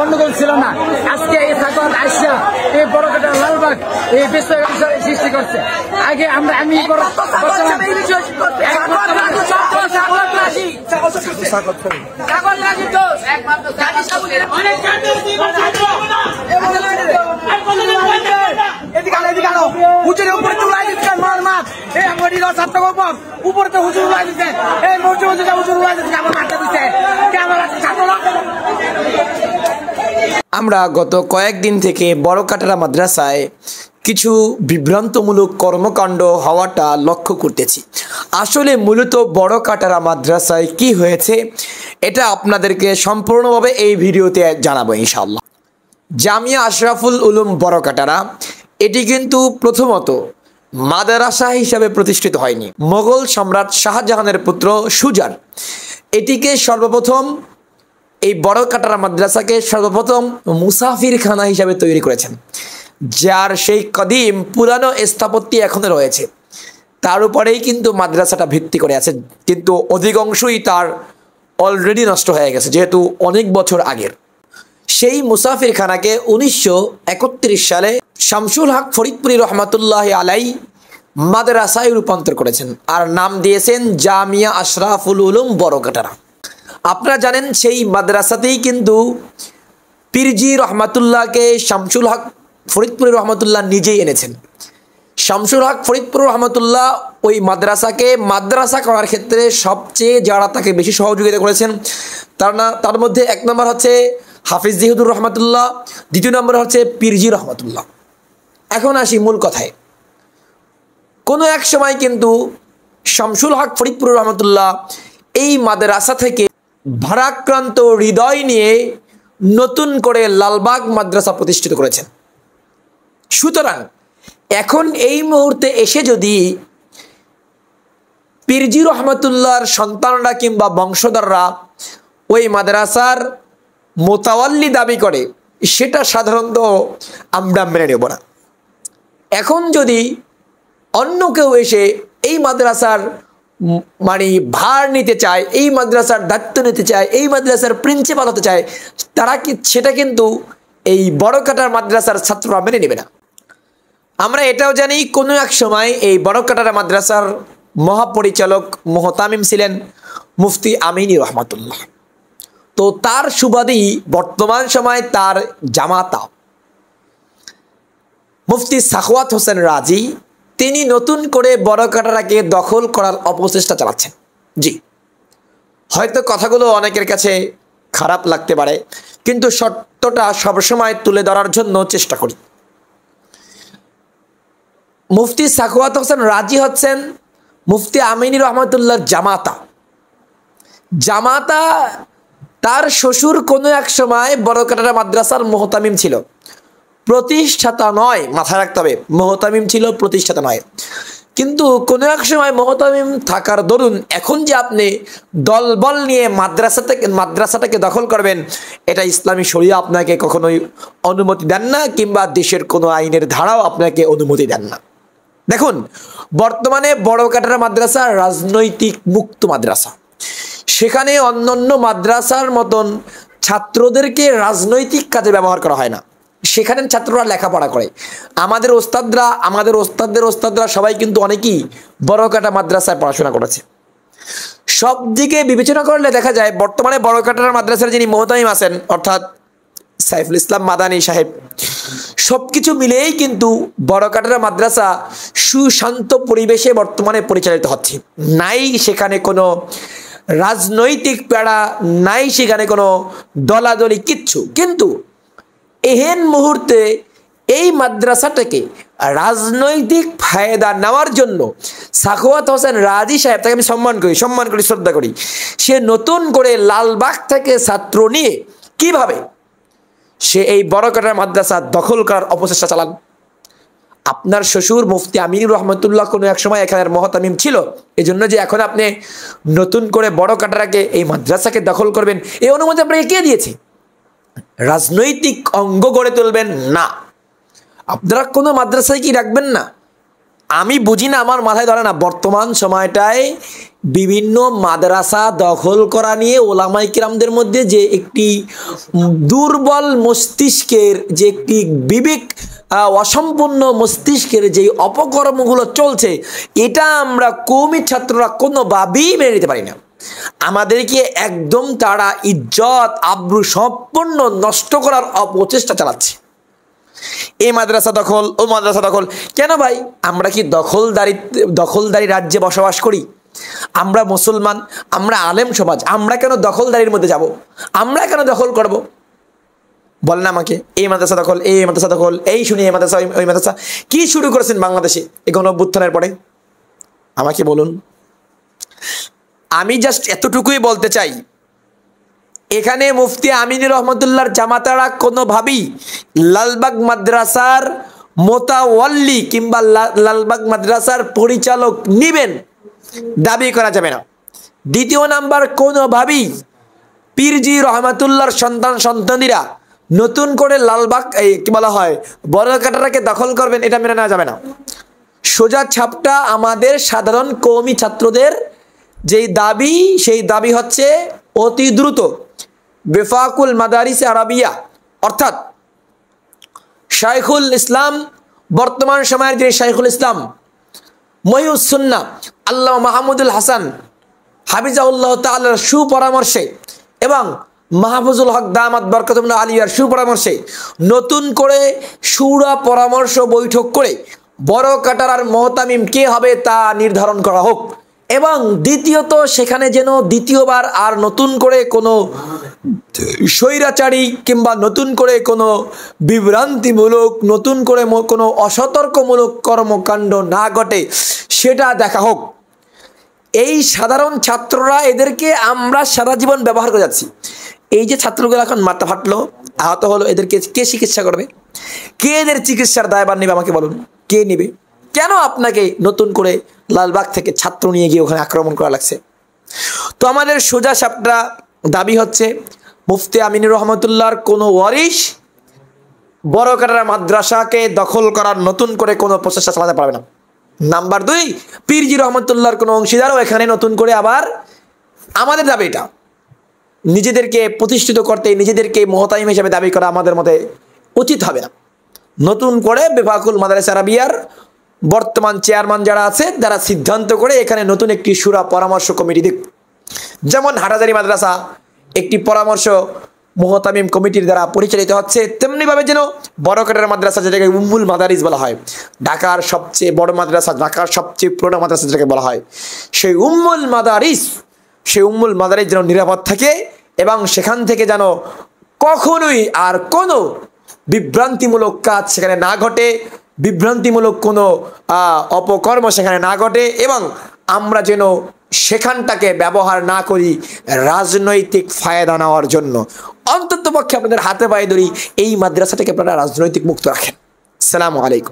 গন্ডগোল ছিল না। আজকে এই সাগর আসিয়া এই বড়কাটা লালবাগ এই বিশ্ব সৃষ্টি করছে। আগে আমি আমরা গত কয়েকদিন থেকে বড়কাটারা মাদ্রাসায় কিছু বিভ্রান্তমূলক কর্মকাণ্ড হওয়াটা লক্ষ্য করতেছি। আসলে মূলত বড়কাটারা মাদ্রাসায় কি হয়েছে এটা আপনাদেরকে সম্পূর্ণভাবে এই ভিডিওতে জানাবো ইনশাআল্লাহ। জামিয়া আশরাফুল উলুম বড়কাটারা এটি কিন্তু প্রথমত মাদ্রাসা হিসাবে প্রতিষ্ঠিত হয়নি। মোগল সম্রাট শাহজাহানের পুত্র সুজার এটিকে সর্বপ্রথম এই বড়কাটারা মাদ্রাসাকে সর্বপ্রথম মুসাফিরখানা হিসাবে তৈরি করেছেন, যার সেই কদিম পুরানো স্থাপত্যি এখনো রয়েছে। তার উপরেই কিন্তু মাদ্রাসাটা ভিত্তি করে আছে, কিন্তু অধিকাংশই তার অলরেডি নষ্ট হয়ে গেছে যেহেতু অনেক বছর আগের। সেই মুসাফিরখানাকে 1931 সালে শামসুল হক ফরিদপুরি রহমাতুল্লাহ আলাই মাদ্রাসায় রূপান্তর করেছেন আর নাম দিয়েছেন জামিয়া আশরাফুল উলুম বড়কাটারা। আপনারা জানেন সেই মাদ্রাসাতেই কিন্তু পীরজি রহমাতুল্লাহকে শামসুল হক ফরিদপুরি রহমাতুল্লাহ নিজেই এনেছেন। শামসুল হক ফরিদপুর রহমাতুল্লাহ ওই মাদ্রাসাকে মাদ্রাসা করার ক্ষেত্রে সবচেয়ে যারা তাকে বেশি সহযোগিতা করেছেন তার মধ্যে এক নম্বর হচ্ছে হাফিজ জিহুদুর রহমাতুল্লাহ, দ্বিতীয় নম্বর হচ্ছে পীরজি রহমাতুল্লাহ। এখন আসি মূল কথায়। কোনো এক সময় কিন্তু শামসুল হক ফরিদপুর রহমাতুল্লাহ এই মাদ্রাসা থেকে ভারাক্রান্ত হৃদয় নিয়ে নতুন করে লালবাগ মাদ্রাসা প্রতিষ্ঠিত করেছেন। সুতরাং এখন এই মুহূর্তে এসে যদি পীরজি রহমাতুল্লাহর সন্তানরা কিংবা বংশধররা ওই মাদ্রাসার মোতাওয়াল্লি দাবি করে, সেটা সাধারণত আমরা মেনে নেব না। এখন যদি অন্য কেউ এসে এই মাদ্রাসার ভার নিতে চায়, এই মাদ্রাসার দায়িত্ব নিতে চায়, এই মাদ্রাসার প্রিন্সিপাল হতে চায়, সেটা কিন্তু এই বড়কাটার মাদ্রাসার ছাত্ররা মেনে নেবে না। আমরা এটাও জানি কোনো এক সময় এই বড়কাটারা মাদ্রাসার মহাপরিচালক মুহতামিম ছিলেন মুফতি আমিনী রহমাতুল্লাহ। তো তার সুবাদেই বর্তমান সময় তার জামাতা মুফতি সাখাওয়াত হোসেন রাজি তিনি নতুন করে বড়কাটারাকে দখল করার অপচেষ্টা চালাচ্ছেন। জি, হয়তো কথাগুলো অনেকের কাছে খারাপ লাগতে পারে, কিন্তু সত্যটা সবসময় তুলে ধরার জন্য চেষ্টা করি। মুফতি সাখাওয়াত হোসেন রাজি হচ্ছেন মুফতি আমিনী রহমাতুল্লাহর জামাতা। তার শ্বশুর কোনো এক সময় বড়কাটারা মাদ্রাসার মুহতামিম ছিল, প্রতিষ্ঠাতা নয়, মাথায় রাখতে হবে, মুহতামিম ছিল, প্রতিষ্ঠাতা নয়। কিন্তু কোনো এক সময় মুহতামিম থাকার দরুন এখন যে আপনি দলবল নিয়ে মাদ্রাসাটাকে দখল করবেন, এটা ইসলামী শরিয়া আপনাকে কখনোই অনুমতি দেন না, কিংবা দেশের কোনো আইনের ধারাও আপনাকে অনুমতি দেন না। দেখুন, বর্তমানে বড়কাটারা মাদ্রাসা রাজনৈতিক মুক্ত মাদ্রাসা। সেখানে অন্যান্য মাদ্রাসার মতন ছাত্রদেরকে রাজনৈতিক কাজে ব্যবহার করা হয় না। সেখানে ছাত্ররা লেখাপড়া করে। আমাদের ওস্তাদদের ওস্তাদরা সবাই কিন্তু অনেকেই বড়কাটা মাদ্রাসায় পড়াশোনা করেছে। সব দিকে বিবেচনা করলে দেখা যায় বর্তমানে বড়কাটারা মাদ্রাসার যিনি মুহতামিম আছেন অর্থাৎ সাইফুল ইসলাম মাদানী সাহেব, সব কিছু মিলেই কিন্তু বড়কাটারা মাদ্রাসা সুশান্ত পরিবেশে বর্তমানে পরিচালিত হচ্ছে। নাই সেখানে কোনো রাজনৈতিক প্যাড়া, নাই সেখানে কোনো দলাদলি, কিচ্ছু। কিন্তু এহেন মুহূর্তে এই মাদ্রাসাটাকে রাজনৈতিক ফায়দা নেওয়ার জন্য সাখাওয়াত হোসেন রাজি সাহেব, তাকে আমি সম্মান করি, শ্রদ্ধা করি, সে নতুন করে লালবাগ থেকে ছাত্র নিয়ে কিভাবে সে এই বড়কাটারা মাদ্রাসা দখল করার অপচেষ্টা চালান। আপনার শ্বশুর মুফতি আমিনী রহমাতুল্লাহ কোনো এক সময় এখানের মুহতামিম ছিল, এই জন্য যে এখন আপনি নতুন করে বড়কাটারাকে এই মাদ্রাসাকে দখল করবেন, এই অনুমতি আপনাকে কে দিয়েছে? রাজনৈতিক অঙ্গ গড়ে তুলবেন না। আপনারা কোনো মাদ্রাসায় কি রাখবেন না? আমি বুঝি না, আমার মাথায় ধরে না, বর্তমান সময়টায় বিভিন্ন মাদ্রাসা দখল করা নিয়ে ওলামায়ে কিরামদের মধ্যে যে একটি দুর্বল মস্তিষ্কের, যে একটি বিবেক অসম্পূর্ণ মস্তিষ্কের যে অপকর্মগুলো চলছে, এটা আমরা কওমি ছাত্ররা কোনোভাবেই মেনে নিতে পারি না। আমাদেরকে একদম তারা ইজ্জত আবরু সম্পূর্ণ নষ্ট করার অপচেষ্টা চালাচ্ছে। এই মাদ্রাসা দখল, ও মাদ্রাসা দখল। কেন ভাই? আমরা কি দখলদারি রাজ্যে বসবাস করি? আমরা মুসলমান, আমরা আলেম সমাজ, আমরা কেন দখলদারির মধ্যে যাব? আমরা কেন দখল করব? বলেন আমাকে। এই মাদ্রাসা দখল, এই মাদ্রাসা দখল, এই শুনি এই মাদ্রাসা ওই মাদ্রাসা। কি শুরু করেছেন বাংলাদেশে এই গণঅভ্যুত্থানের পরে? আমাকে বলুন। আমি জাস্ট এতটুকুই বলতে চাই, এখানে মুফতি আমিনুর রহমতুল্লাহর জামাতারা কোনোভাবেই লালবাগ মাদ্রাসার মোতাওয়াল্লি কিংবা লালবাগ মাদ্রাসার পরিচালক নিবেন দাবি করা যাবে না। দ্বিতীয় নাম্বার, কোনোভাবেই পীরজি রহমতুল্লাহর সন্তানেরা নতুন করে লালবাগ কি বলা হয় বড়কাটারাকে দখল করবেন, এটা মেনে নেওয়া যাবে না। সোজা ছাপটা আমাদের সাধারণ কওমি ছাত্রদের যেই দাবি, সেই দাবি হচ্ছে অতি দ্রুত বেফাকুল মাদারিস আরাবিয়া অর্থাৎ শাইখুল ইসলাম, বর্তমান সময়ের যে শাইখুল ইসলাম মহিউস সুন্নাহ আল্লামা মাহমুদুল হাসান হাফিজাহুল্লাহ তাআলার সুপরামর্শে এবং মাহফুজুল হক দামাত বরকতুল্লাহ আলিয়ার সুপরামর্শে নতুন করে শুরা পরামর্শ বৈঠক করে বড়কাটারার মুহতামিম কে হবে তা নির্ধারণ করা হোক। এবং দ্বিতীয়ত, সেখানে যেন দ্বিতীয়বার আর নতুন করে কোনো স্বৈরাচারী কিংবা নতুন করে কোনো বিভ্রান্তিমূলক, নতুন করে কোনো অসতর্কমূলক কর্মকাণ্ড না ঘটে, সেটা দেখা হোক। এই সাধারণ ছাত্ররা, এদেরকে আমরা সারা জীবন ব্যবহার করে যাচ্ছি। এই যে ছাত্রগুলো এখন মাথা ফাটলো, আহত হলো, এদেরকে কে চিকিৎসা করবে? কে এদের চিকিৎসার দায়ভার নেবে? আমাকে বলুন, কে নেবে? কেন আপনাকে নতুন করে লালবাগ থেকে ছাত্র নিয়ে গিয়ে ওখানে আক্রমণ করা লাগছে? তো আমাদের সোজা সাপটা দাবি হচ্ছে, মুফতি আমিনুর রহমতুল্লাহর কোনো ওয়ারিশ বড়কাটারা মাদ্রাসাকে দখল করার নতুন করে কোনো প্রচেষ্টা চালাতে পারবে না। নাম্বার 2, পীরজি রহমতুল্লাহর কোনো অংশীদারও এখানে নতুন করে আবার, আমাদের দাবি এটা, নিজেদেরকে প্রতিষ্ঠিত করতে, নিজেদেরকে মুহতামিম হিসেবে দাবি করা আমাদের মতে উচিত হবে না। নতুন করে বেফাকুল মাদারিস আরাবিয়ার বর্তমান চেয়ারম্যান যারা আছে তারা সিদ্ধান্ত করে এখানে নতুন একটি শুরা পরামর্শ কমিটি দিক। যেমন হাটহাজারী মাদ্রাসা একটি পরামর্শ মুহতামিম কমিটির দ্বারা পরিচালিত হচ্ছে, তেমনিভাবে যেন বড়কাটারা মাদ্রাসা, যেটাকে উম্মুল মাদারিস বলা হয়, ঢাকার সবচেয়ে বড় মাদ্রাসা, ঢাকার সবচেয়ে পুরোনো মাদ্রাসা যেটাকে বলা হয়, সেই উম্মুল মাদারিস যেন নিরাপদ থাকে এবং সেখান থেকে যেন কখনোই আর কোনো বিভ্রান্তিমূলক কাজ সেখানে না ঘটে, বিভ্রান্তিমূলক কোনো অপকর্ম সেখানে না ঘটে, এবং আমরা যেন সেখানটাকে ব্যবহার না করি রাজনৈতিক ফায়দা নেওয়ার জন্য। অন্ততপক্ষে আপনাদের হাতে পায়ে ধরি, এই মাদ্রাসাটাকে আপনারা রাজনৈতিক মুক্ত রাখেন। আসসালামু আলাইকুম।